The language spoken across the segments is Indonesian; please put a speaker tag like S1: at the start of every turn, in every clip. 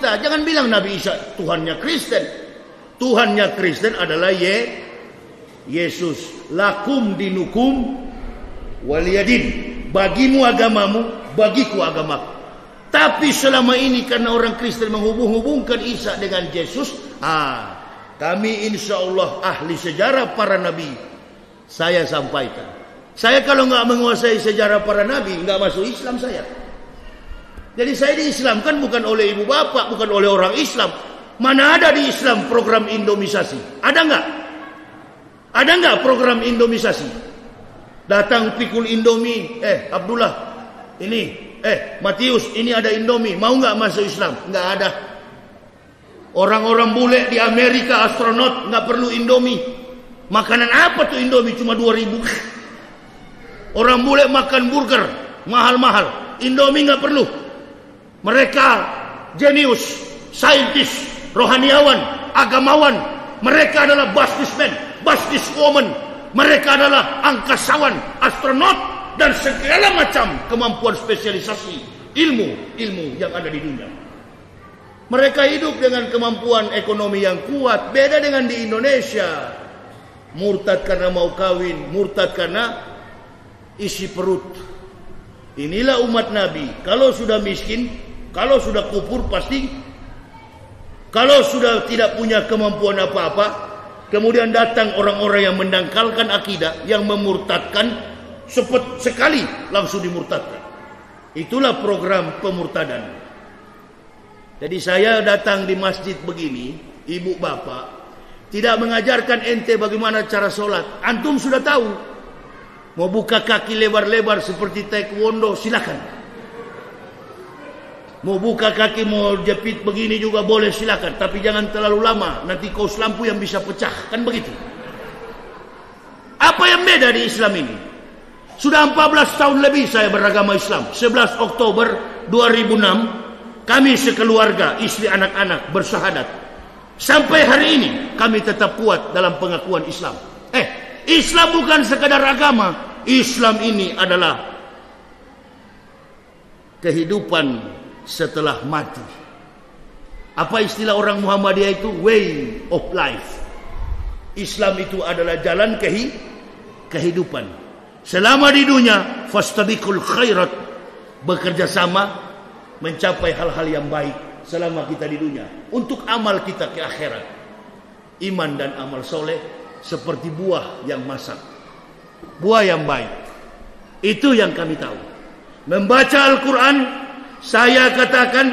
S1: kita. Jangan bilang Nabi Isa Tuhannya Kristen. Tuhannya Kristen adalah Yesus. Lakum dinukum waliyadin. Bagimu agamamu, bagiku agamaku. Tapi selama ini karena orang Kristen menghubung-hubungkan Isa dengan Yesus, kami insya Allah ahli sejarah para nabi. Saya sampaikan. Saya kalau nggak menguasai sejarah para nabi, nggak masuk Islam saya. Jadi saya diislamkan bukan oleh ibu bapak, bukan oleh orang Islam. Mana ada di Islam program Indomisasi? Ada nggak? Ada nggak program Indomisasi? Datang pikul Indomie, Abdullah, ini, Matius, ini ada Indomie, mau nggak masuk Islam? Nggak ada. Orang-orang bule di Amerika, astronot, nggak perlu Indomie. Makanan apa tuh Indomie? Cuma 2.000. Orang bule makan burger, mahal-mahal. Indomie nggak perlu. Mereka jenius, saintis, rohaniawan, agamawan. Mereka adalah businessman, businesswoman. Mereka adalah angkasawan, astronot, dan segala macam kemampuan spesialisasi ilmu yang ada di dunia. Mereka hidup dengan kemampuan ekonomi yang kuat. Beda dengan di Indonesia. Murtad karena mau kawin, murtad karena isi perut. Inilah umat Nabi. Kalau sudah miskin, kalau sudah kufur pasti, kalau sudah tidak punya kemampuan apa-apa, kemudian datang orang-orang yang mendangkalkan akidah, yang memurtadkan, sekali langsung dimurtadkan. Itulah program pemurtadan. Jadi saya datang di masjid begini, ibu bapak, tidak mengajarkan ente bagaimana cara sholat. Antum sudah tahu. Mau buka kaki lebar-lebar seperti taekwondo, silakan. Mau buka kaki, mau jepit begini juga boleh, silakan. Tapi jangan terlalu lama, nanti kaos lampu yang bisa pecah. Kan begitu. Apa yang beda di Islam ini? Sudah 14 tahun lebih saya beragama Islam. 11 Oktober 2006, kami sekeluarga, istri anak-anak bersyahadat. Sampai hari ini kami tetap kuat dalam pengakuan Islam. Islam bukan sekadar agama. Islam ini adalah kehidupan setelah mati. Apa istilah orang Muhammadiyah itu? Way of life. Islam itu adalah jalan kehidupan. Selama di dunia, fastabiqul khairat, bekerja sama mencapai hal-hal yang baik selama kita di dunia. Untuk amal kita ke akhirat. Iman dan amal soleh seperti buah yang masak. Buah yang baik. Itu yang kami tahu. Membaca Al-Quran, saya katakan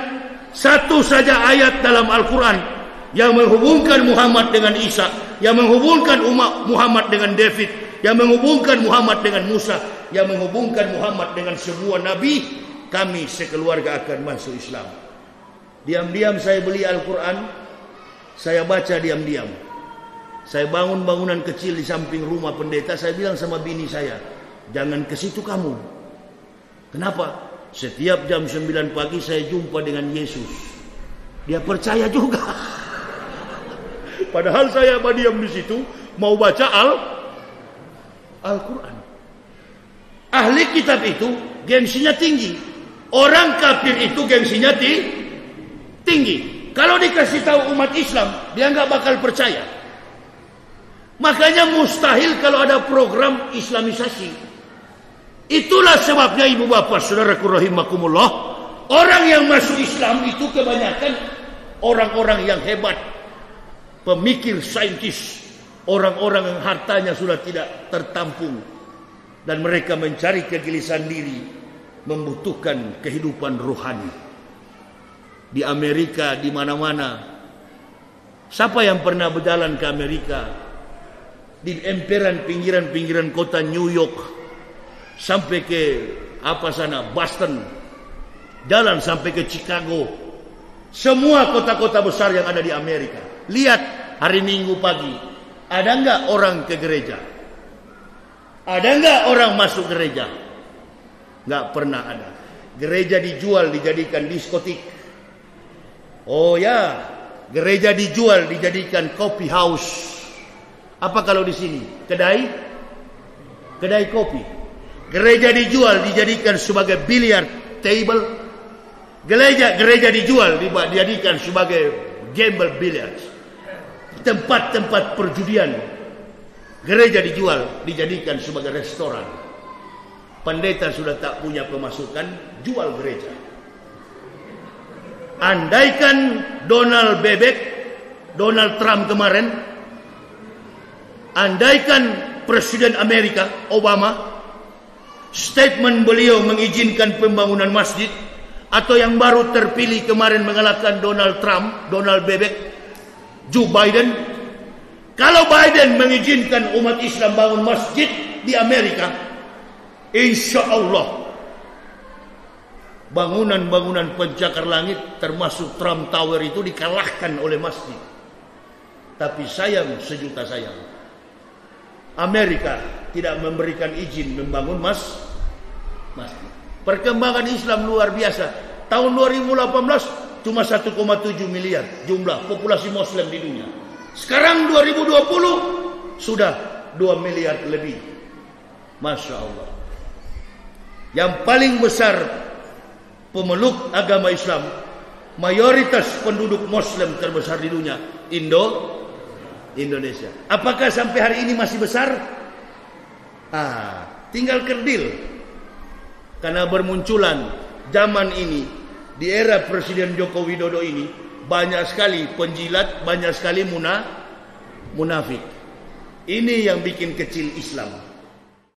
S1: satu saja ayat dalam Al-Quran yang menghubungkan Muhammad dengan Isa, yang menghubungkan umat Muhammad dengan David, yang menghubungkan Muhammad dengan Musa, yang menghubungkan Muhammad dengan semua nabi, kami sekeluarga akan masuk Islam. Diam-diam saya beli Al-Quran, saya baca diam-diam. Saya bangun bangunan kecil di samping rumah pendeta, saya bilang sama bini saya, jangan ke situ kamu. Kenapa? Setiap jam 9 pagi saya jumpa dengan Yesus. Dia percaya juga. Padahal saya diam di situ mau baca Al-Quran. Ahli kitab itu gengsinya tinggi. Orang kafir itu gengsinya tinggi. Kalau dikasih tahu umat Islam, dia nggak bakal percaya. Makanya mustahil kalau ada program Islamisasi. Itulah sebabnya ibu bapak saudaraku rahimakumullah, orang yang masuk Islam itu kebanyakan orang-orang yang hebat, pemikir, saintis, orang-orang yang hartanya sudah tidak tertampung, dan mereka mencari kegelisahan diri, membutuhkan kehidupan rohani. Di Amerika, di mana-mana, siapa yang pernah berjalan ke Amerika? Di emperan pinggiran-pinggiran kota New York sampai ke Boston, jalan sampai ke Chicago, semua kota-kota besar yang ada di Amerika. Lihat hari Minggu pagi, ada nggak orang ke gereja? Ada nggak orang masuk gereja? Nggak pernah ada. Gereja dijual, dijadikan diskotik. Oh ya, gereja dijual, dijadikan coffee house. Apa kalau di sini? Kedai kopi. Gereja dijual, dijadikan sebagai billiard table. Gereja dijual, dijadikan sebagai gamble billiards, tempat-tempat perjudian. Gereja dijual, dijadikan sebagai restoran. Pendeta sudah tak punya pemasukan, jual gereja. Andaikan Donald Trump kemarin, andaikan Presiden Amerika Obama, statement beliau mengizinkan pembangunan masjid, atau yang baru terpilih kemarin mengalahkan Donald Trump, Joe Biden. Kalau Biden mengizinkan umat Islam bangun masjid di Amerika, insya Allah bangunan-bangunan pencakar langit termasuk Trump Tower itu dikalahkan oleh masjid. Tapi sayang, sejuta sayang, Amerika tidak memberikan izin membangun masjid. Perkembangan Islam luar biasa. Tahun 2018 cuma 1,7 miliar jumlah populasi Muslim di dunia. Sekarang 2020 sudah 2 miliar lebih. Masya Allah. Yang paling besar pemeluk agama Islam, mayoritas penduduk Muslim terbesar di dunia, Indonesia. Apakah sampai hari ini masih besar? Tinggal kerdil. Karena bermunculan zaman ini, di era Presiden Joko Widodo ini, banyak sekali penjilat, banyak sekali munafik. Ini yang bikin kecil Islam.